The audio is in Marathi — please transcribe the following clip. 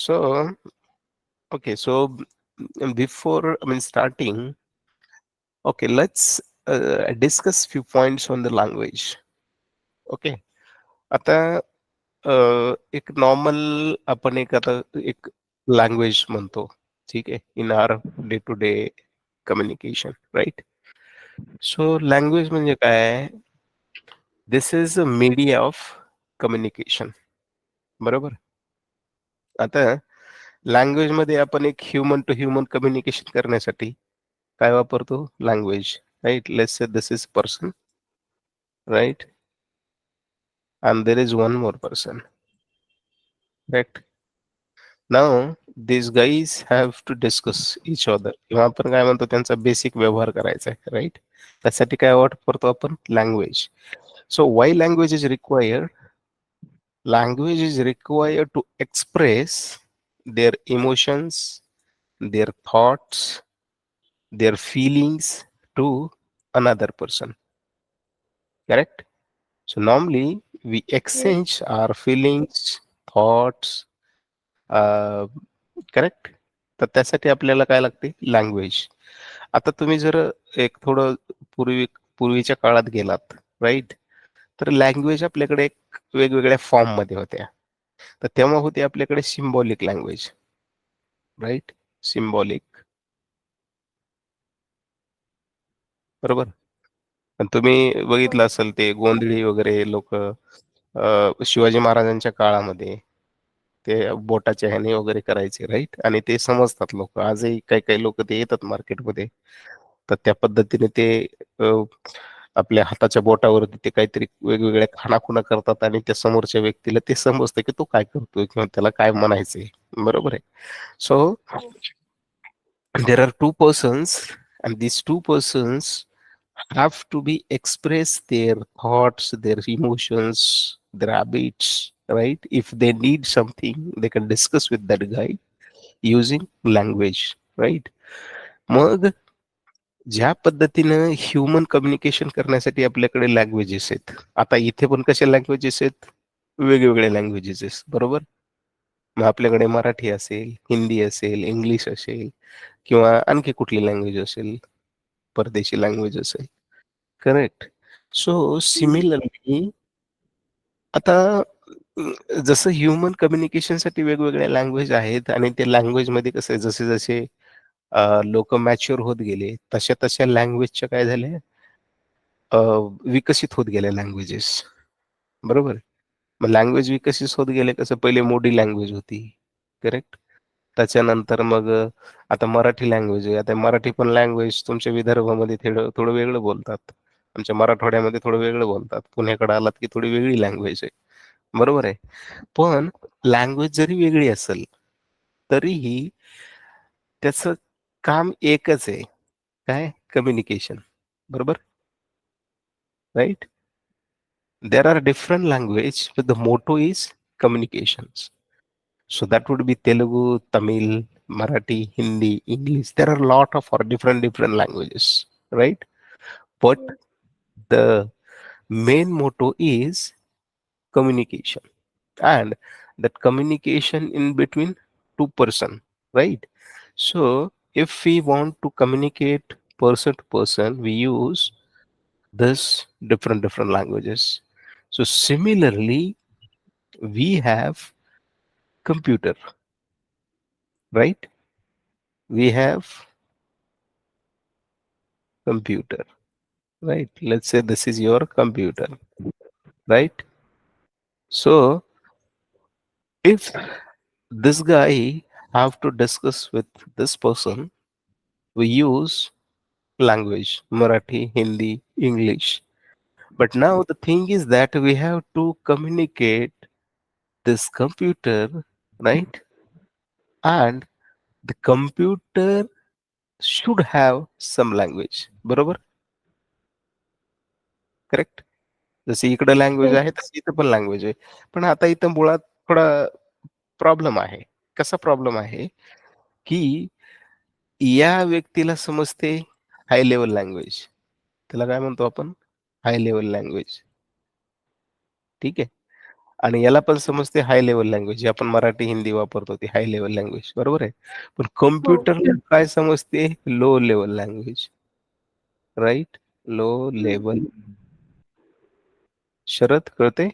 So, okay, so before starting, okay, let's discuss few points on the language. Okay, आता एक नॉर्मल आपण एक लँग्वेज म्हणतो, ठीक आहे, in our day to day communication, right? So language म्हणजे काय? This is a media of communication, बरोबर? आता लँग्वेज मध्ये आपण एक ह्युमन टू ह्युमन कम्युनिकेशन करण्यासाठी काय वापरतो? Language, right? Let's say this is person, right? And there is one more person, right? Now these guys have to discuss each other, किंवा आपण काय म्हणतो, त्यांचा बेसिक व्यवहार करायचा आहे, राईट? त्यासाठी काय वापरतो आपण? Language. So why language is required? Language is required to express their emotions, their thoughts, their feelings to another person, correct? So normally we exchange our feelings, thoughts, correct? तर त्यासाठी आपल्याला काय लागते? लँग्वेज. आता तुम्ही जर एक थोडं पूर्वीच्या काळात गेलात, राईट, तर लँग्वेज आपल्याकडे एक वेगवेगळ्या फॉर्म मध्ये होत्या. तर तेव्हा होती आपल्याकडे सिम्बॉलिक लँग्वेज, राईट? सिम्बॉलिक, बरोबर? पण तुम्ही बघितलं असेल ते गोंधळी वगैरे लोक शिवाजी महाराजांच्या काळामध्ये ते बोटाच्या ह्याने वगैरे करायचे, राईट? आणि ते समजतात लोक आजही. काही काही लोक ते येतात मार्केटमध्ये, तर त्या पद्धतीने ते अ, आपल्या हाताच्या बोटावरती ते काहीतरी वेगवेगळ्या खाणाखुणा करतात आणि त्या समोरच्या व्यक्तीला ते समजतं की तो काय करतोय किंवा त्याला काय म्हणायचंय, बरोबर आहे? So there are two persons, and these two persons have to be express their thoughts, their emotions, their habits, right? If they need something, they can discuss with that guy using language, right? मग ज्या पद्धतीनं ह्युमन कम्युनिकेशन करण्यासाठी आपल्याकडे लँग्वेजेस आहेत, आता इथे पण कशा लँग्वेजेस आहेत? वेगवेगळ्या लँग्वेजेस आहेत, बरोबर? मग आपल्याकडे मराठी असेल, हिंदी असेल, इंग्लिश असेल, किंवा आणखी कुठली लँग्वेज असेल, परदेशी लँग्वेज असेल, करेक्ट? सो सिमिलरली आता जसं ह्युमन कम्युनिकेशनसाठी वेगवेगळ्या लँग्वेज आहेत, आणि त्या लँग्वेजमध्ये कसं आहे, जसे जसे लोक मॅच्युअर होत गेले, तशा तशा लँग्वेजच्या काय झाल्या, अ, विकसित होत गेल्या लँग्वेजेस, बरोबर? मग लँग्वेज विकसित होत गेले कसं? पहिले मोडी लँग्वेज होती, करेक्ट? त्याच्यानंतर मग आता मराठी लँग्वेज आहे. आता मराठी पण लँग्वेज तुमच्या विदर्भामध्ये थोडं थोडं वेगळं बोलतात, आमच्या मराठवाड्यामध्ये थोडं वेगळं बोलतात, पुण्याकडे आलात की थोडी वेगळी लँग्वेज आहे, बरोबर आहे? पण लँग्वेज जरी वेगळी असेल, तरीही त्याचं काम एकच आहे, काय? कम्युनिकेशन, बरोबर? Right? There are different language but the motto is communications. So that would be Telugu, Tamil, Marathi, Hindi, English. There are a lot of or different languages, right? But the main motto is communication, and that communication in between two person, right? So if we want to communicate person to person, we use this different languages. So similarly, we have computer, right? We have computer, right? Let's say this is your computer, right? So if this guy have to discuss with this person, we use language, Marathi, Hindi, English. But now the thing is that we have to communicate this computer, right? And the computer should have some language, बरोबर? करेक्ट? जसे इकडं लँग्वेज आहे, तशी इथं पण लँग्वेज आहे. पण आता इथं मुळात थोडा प्रॉब्लेम आहे. कसा प्रॉब्लेम आहे, की या व्यक्तीला समजते हाय लेव्हल लँग्वेज. त्याला काय म्हणतो आपण? High level language. ठीक आहे. आणि याला पण समजते हाय लेव्हल लँग्वेज जी आपण मराठी, हिंदी वापरतो ती हाय लेव्हल लँग्वेज बरोबर आहे. पण हो. कॉम्प्युटरला काय समजते? Low level language. Right? Low हं. लेव्हल शरद कळते?